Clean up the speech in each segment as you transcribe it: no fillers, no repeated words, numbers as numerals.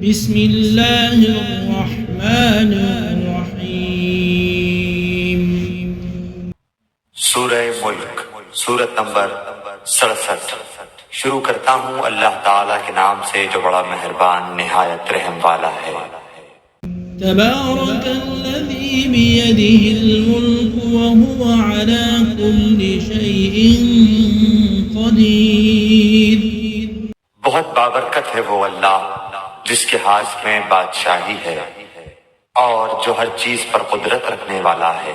بسم اللہ الرحمن الرحیم۔ سورہ ملک، سورت نمبر 67۔ شروع کرتا ہوں اللہ تعالیٰ کے نام سے جو بڑا مہربان نہایت رحم والا ہے۔ تبارک الذی بیدہ الملک وہو علی کل شیء قدیر۔ بہت بابرکت ہے وہ اللہ جس کے ہاتھ میں بادشاہی ہے اور جو ہر چیز پر قدرت رکھنے والا ہے۔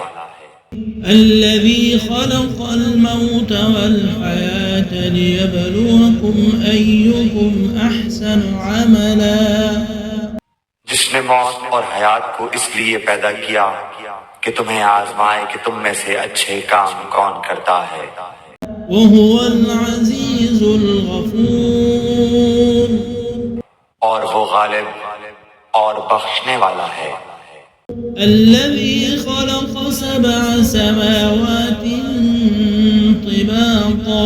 الذی خلق الموت والحیاة لیبلوکم ایکم احسن عملا۔ جس نے موت اور حیات کو اس لیے پیدا کیا کہ تمہیں آزمائے کہ تم میں سے اچھے کام کون کرتا ہے۔ وهو العزیز الغفور۔ اور وہ غالب اور بخشنے والا ہے۔ الذي خلق سبع سماوات طباقا۔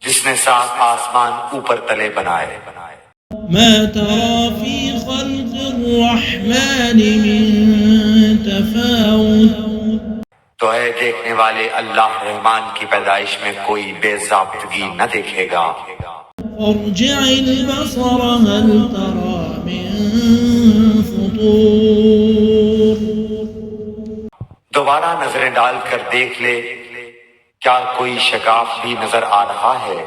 جس نے 7 آسمان اوپر تلے بنائے۔ ما ترى في خلق الرحمن من تفاوت۔ تو اے دیکھنے والے اللہ رحمان کی پیدائش میں کوئی بے ضابطگی نہ دیکھے گا۔ ارجع البصر هل ترى من فطور۔ دوبارہ نظریں ڈال کر دیکھ لے، کیا کوئی شگاف بھی نظر آ رہا ہے؟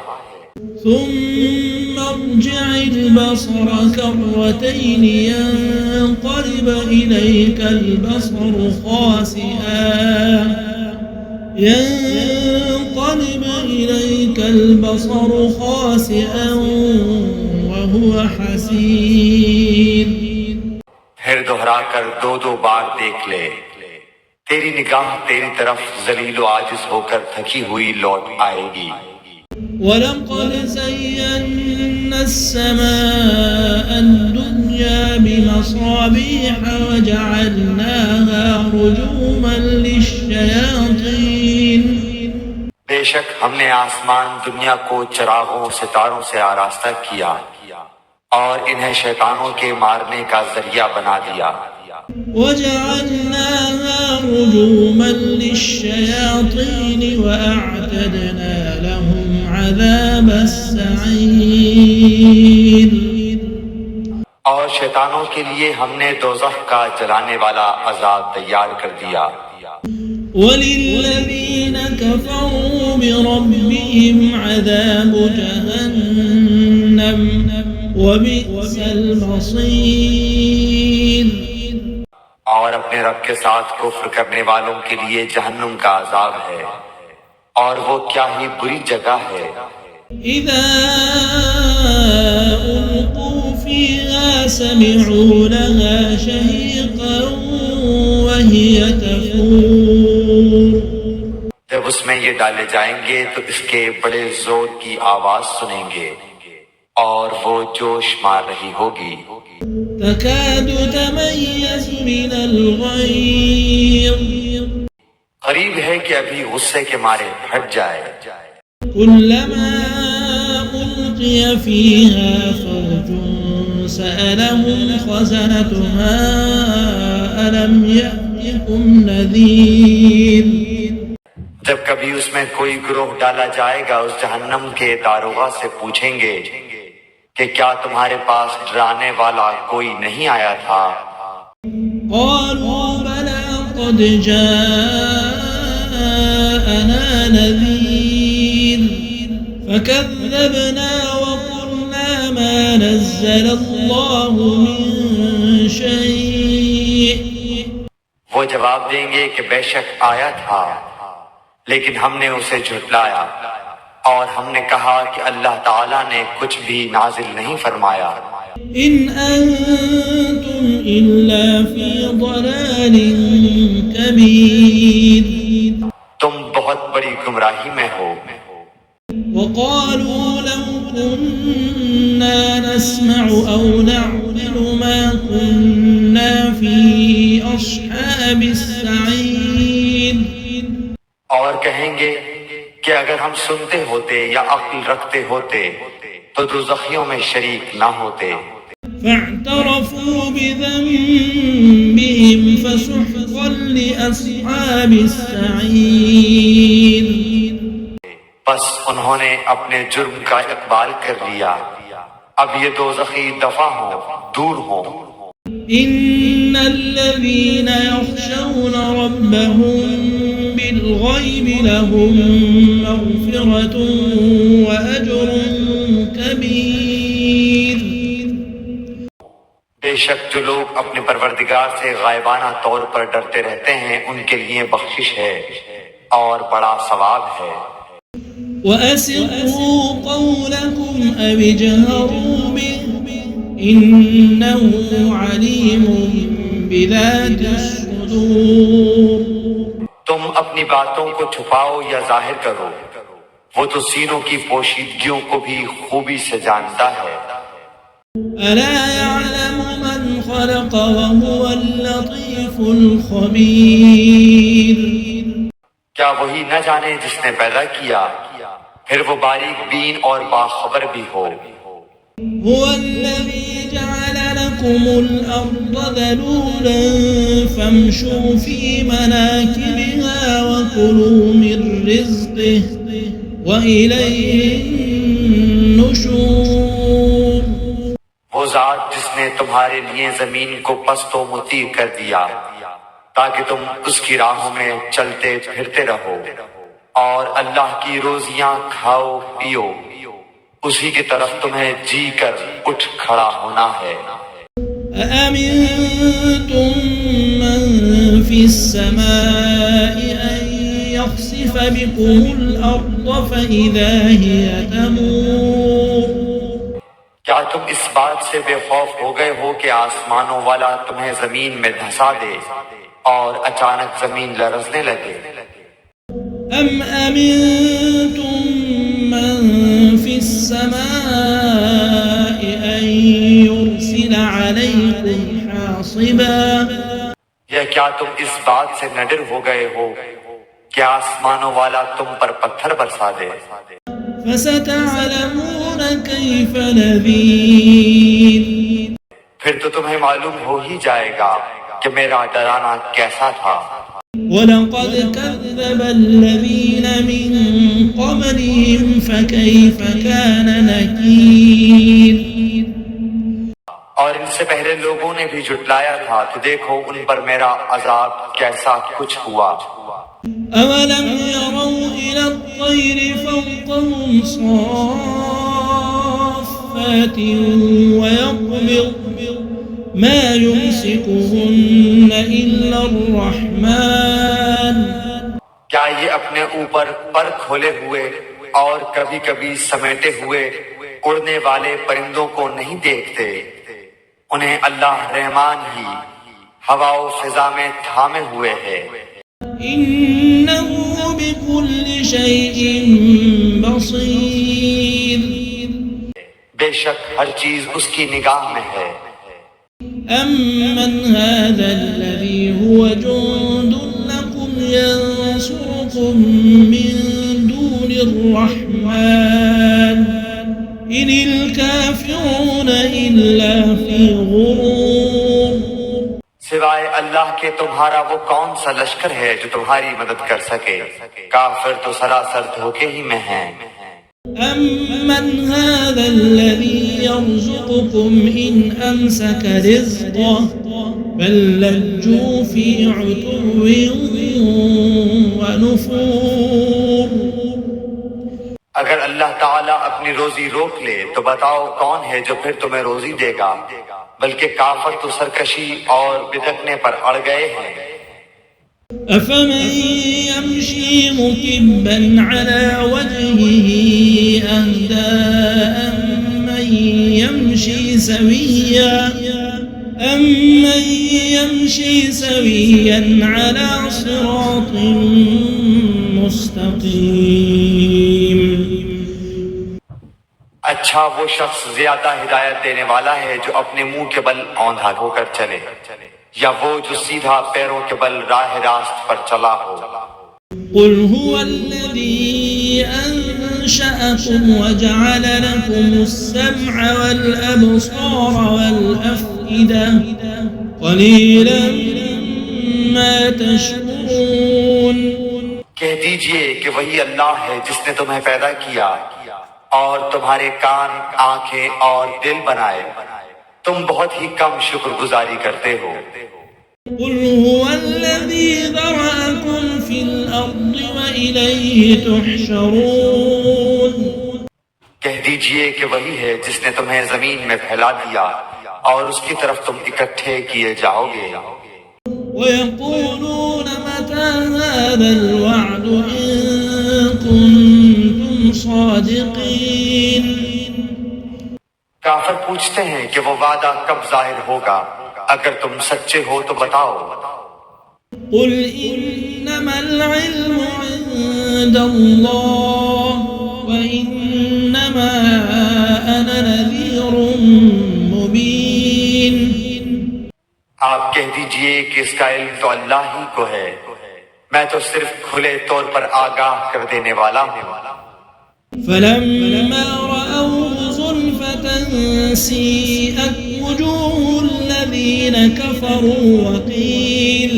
ثم ارجع البصر كرتين ينقلب إليك البصر خاسئا وهو حسير۔ پھر دوہرا کر 2 بار دیکھ لے، تیری نگاہ تیری طرف ذلیل و عاجز ہو کر تھکی ہوئی لوٹ آئے گی۔ وَلَقَدْ زَيَّنَّا السَّمَاءَ الدُّنْيَا بِمَصَابِيحَ وَجَعَلْنَاهَا رُجُومًا لِلشَّيَاطِينِ۔ بے شک ہم نے آسمان دنیا کو چراغوں ستاروں سے آراستہ کیا اور انہیں شیطانوں کے مارنے کا ذریعہ بنا دیا۔ وَجَعَلْنَاهَا رُجُومًا لِلشَّيَاطِينِ وَأَعْتَدْنَا لَهُمْ عَذَابَ السَّعِيرِ۔ اور شیطانوں کے لیے ہم نے دوزخ کا جلانے والا عذاب تیار کر دیا۔ وَلِلَّذِينَ كَفَرُوا بِرَبِّهِمْ عَذَابُ جَهَنَّمَ وَبِئْسَ الْمَصِيرُ۔ اور اپنے رب کے ساتھ کفر کرنے والوں کے لیے جہنم کا عذاب ہے، اور وہ کیا ہی بری جگہ ہے۔ اذا القوا فيها سمعوا لها شهيقا وهي تفور۔ جب اس میں یہ ڈالے جائیں گے تو اس کے بڑے زور کی آواز سنیں گے اور وہ جوش مار رہی ہوگی۔ تكاد تميز من الغيظ۔ قریب ہے کہ ابھی غصے کے مارے پھٹ جائے۔ كلما ألقي فيها فوج سألهم خزنتها ألم يأتكم نذير۔ جب کبھی اس میں کوئی گروہ ڈالا جائے گا اس جہنم کے داروغہ سے پوچھیں گے کہ کیا تمہارے پاس ڈرانے والا کوئی نہیں آیا تھا؟ قالوا بلى قد جاءنا نذير فكذبنا وقلنا ما نزل الله من شيء۔ وہ جواب دیں گے کہ بے شک آیا تھا لیکن ہم نے اسے جھٹلایا، اور ہم نے کہا کہ اللہ تعالیٰ نے کچھ بھی نازل نہیں فرمایا۔ ان انتم الا فی ضلال کبیر۔ تم بہت بڑی گمراہی میں ہو۔ وقالوا لو كنا نسمع او نعقل ما كنا في اصحاب السعیر۔ اور کہیں گے کہ اگر ہم سنتے ہوتے یا عقل رکھتے ہوتے تو دوزخیوں میں شریک نہ ہوتے۔ فاعترفوا بذنبهم فسحقا لأصحاب السعير۔ بس انہوں نے اپنے جرم کا اقبال کر لیا، اب یہ دوزخی دفع ہوں، دور ہوں۔ إن الذين يخشون ربهم بالغيب لهم مغفرة وأجر كبير۔ بے شک جو لوگ اپنے پروردگار سے غائبانہ طور پر ڈرتے رہتے ہیں ان کے لیے بخشش ہے اور بڑا ثواب ہے۔ وَأَسِرُّوا قَوْلَكُمْ أَوِ اجْهَرُوا بِهِ إِنَّهُ عَلِيمٌ بِذَاتِ الصُّدُورِ۔ تم اپنی باتوں کو چھپاؤ یا ظاہر کرو، وہ تو سینوں کی پوشیدگیوں کو بھی خوبی سے جانتا ہے۔ أَلَا يَعْلَمُ مَنْ خَلَقَ وَهُوَ اللَّطِيفُ الْخَبِيرُ۔ کیا وہی نہ جانے جس نے پیدا کیا، پھر وہ باریک بین اور باخبر بھی ہو۔ هو الذي جعل لكم الأرض ذلولا فامشوا في مناكبها وكلوا من رزقه وإليه النشور۔ وہ ذات جس نے تمہارے لیے زمین کو پست و مطیع کر دیا تاکہ تم اس کی راہوں میں چلتے پھرتے رہو، اور اللہ کی روزیاں کھاؤ پیو، اسی کی طرف تمہیں جی کر اٹھ کھڑا ہونا ہے۔ أَأَمِنتُم مَّن فِي السَّمَاءِ أَن يَخْسِفَ بِكُمُ الْأَرْضَ فَإِذَا هِيَ تَمُورُ۔ کیا تم اس بات سے بے خوف ہو گئے ہو کہ آسمانوں والا تمہیں زمین میں دھسا دے اور اچانک زمین لرزنے لگے؟ أَمْ أَمِنتُم مَّن فِي السَّمَاءِ أَن يُرْسِلَ عَلَيْكُمْ حَاصِبًا۔ یا کیا تم اس بات سے نہ ڈر ہو گئے ہو کہ آسمانوں والا تم پر پتھر برسا دے؟ فَسَتَعْلَمُونَ كَيْفَ نَذِيرِ۔ پھر تو تمہیں معلوم ہو ہی جائے گا کہ میرا ڈرانا کیسا تھا۔ وَلَقَدْ كَذَّبَ الَّذِينَ مِن قَبْلِهِمْ فَكَيْفَ كَانَ نَكِيرِ۔ اور ان سے پہلے لوگوں نے بھی جھٹلایا تھا، تو دیکھو ان پر میرا عذاب کیسا کچھ ہوا۔ أَوَلَمْ يَرَوْا إِلَى الطَّيْرِ فَوْقَهُمْ صَافَّاتٍ وَيَقْبِضْنَ مَا يُمْسِكُهُنَّ إِلَّا الرَّحْمَنُ۔ کیا یہ اپنے اوپر پر کھولے ہوئے اور کبھی کبھی سمیٹے ہوئے اڑنے والے پرندوں کو نہیں دیکھتے؟ انہیں اللہ رحمان ہی ہوا و فضا میں تھامے ہوئے ہے۔ إِنَّهُ بِكُلِّ شَيْءٍ بَصِيرٌ۔ بے شک ہر چیز اس کی نگاہ میں ہے۔ أَمَّنْ هَذَا الَّذِي هُوَ جُندٌ لَكُمْ يَنصُرُكُم مِّن دُونِ الرَّحْمَنِ إِنِ الْكَافِرُونَ إِلَّا فِي غُرُورٍ۔ سوائے اللہ کے تمہارا وہ کون سا لشکر ہے جو تمہاری مدد کر سکے؟ کافر تو سراسر دھوکے ہی میں ہیں۔ أَمَّنْ هَذَا الَّذِي يَرْزُقُكُمْ إِنْ أَمْسَكَ رِزْقَهُ بَل لَّجُّوا فِي عُتُوٍّ وَنُفُورٍ۔ اگر اللہ تعالیٰ اپنی روزی روک لے تو بتاؤ کون ہے جو پھر تمہیں روزی دے گا، بلکہ کافر تو سرکشی اور بدکنے پر اڑ گئے ہیں۔ أَفَمَن يَمْشِي مُكِبًّا عَلَى وَجْهِهِ أَهْدَىٰ أَمَّن يَمْشِي سَوِيًّا عَلَى صِرَاطٍ مُّسْتَقِيمٍ۔ اچھا وہ شخص زیادہ ہدایت دینے والا ہے جو اپنے منہ کے بل اوندھا ہو کر چلے، یا وہ جو سیدھا پیروں کے بل راہ راست پر چلا ہو۔ قُلْ هُوَ الَّذِي أَنشَأَ أنشأكم وجعل لكم السمع والأبصار والأفئدة قليلا ما تشكرون. کہہ دیجئے کہ وہی اللہ ہے جس نے تمہیں پیدا کیا اور تمہارے کان، آنکھیں اور دل بنائے. تم بہت ہی کم شکر گزاری کرتے ہو. قل هو الذي ذرأكم في الأرض وإليه تحشرون. کہہ دیجئے کہ وہی ہے جس نے تمہیں زمین میں پھیلا دیا اور اس کی طرف تم اکٹھے کیے جاؤ گے. ويقولون متى هذا الوعد إن كنتم صادقين. کافر پوچھتے ہیں کہ وہ وعدہ کب ظاہر ہوگا، اگر تم سچے ہو تو بتاؤ. قل إنما العلم عند الله وإنما أنا نذير مبين. آپ کہہ دیجئے کہ اس کا علم تو اللہ ہی کو ہے، میں تو صرف کھلے طور پر آگاہ کر دینے والا ہوں. فلما رأوه زلفة سيئت وجوه الذين كفروا وقيل.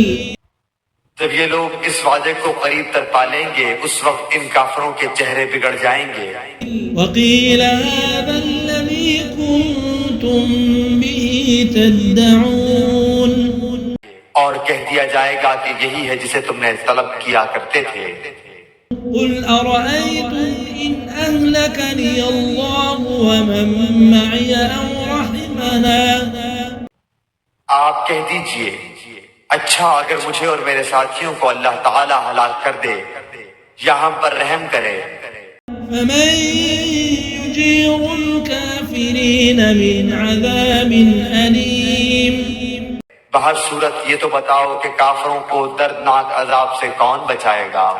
جب یہ لوگ اس وعدے کو قریب تر پالیں گے اس وقت ان کافروں کے چہرے بگڑ جائیں گے. وقيل هذا الذي كنتم به تدعون. اور کہہ دیا جائے گا کہ یہی ہے جسے تم نے طلب کیا کرتے تھے. قل أرأيتم إن أهلكني الله ومن معي أو رحمنا. آپ کہہ دیجئے اچھا اگر مجھے اور میرے ساتھیوں کو اللہ تعالی ہلاک کر دے یا ہم پر رحم کرے. فمن يجير الكافرين من عذاب أليم. بہر صورت یہ تو بتاؤ کہ کافروں کو دردناک عذاب سے کون بچائے گا.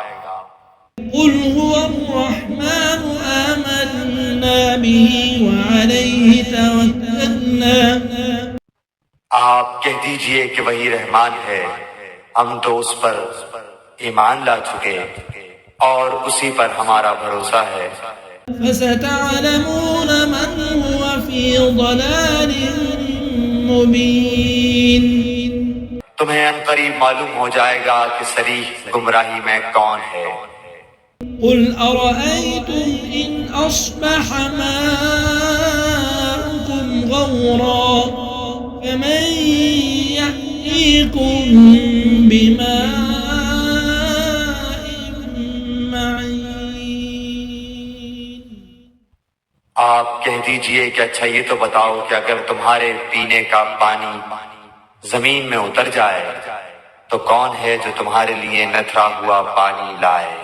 قل هو الرحمن آمنا به وعليه توكلنا. آپ کہہ دیجئے کہ وہی رحمان ہے، ہم تو اس پر ایمان لا چکے اور اسی پر ہمارا بھروسہ ہے. فستعلمون من هو في ضلال مبين. تمہیں ان قریب معلوم ہو جائے گا کہ صریح گمراہی میں کون ہے. قل أرأيتم إن أصبح ماؤكم غورا فمن يأتيكم بماء معين. آپ کہہ دیجئے کہ اچھا یہ تو بتاؤ کہ اگر تمہارے پینے کا پانی زمین میں اتر جائے تو کون ہے جو تمہارے لیے نتھرا ہوا پانی لائے.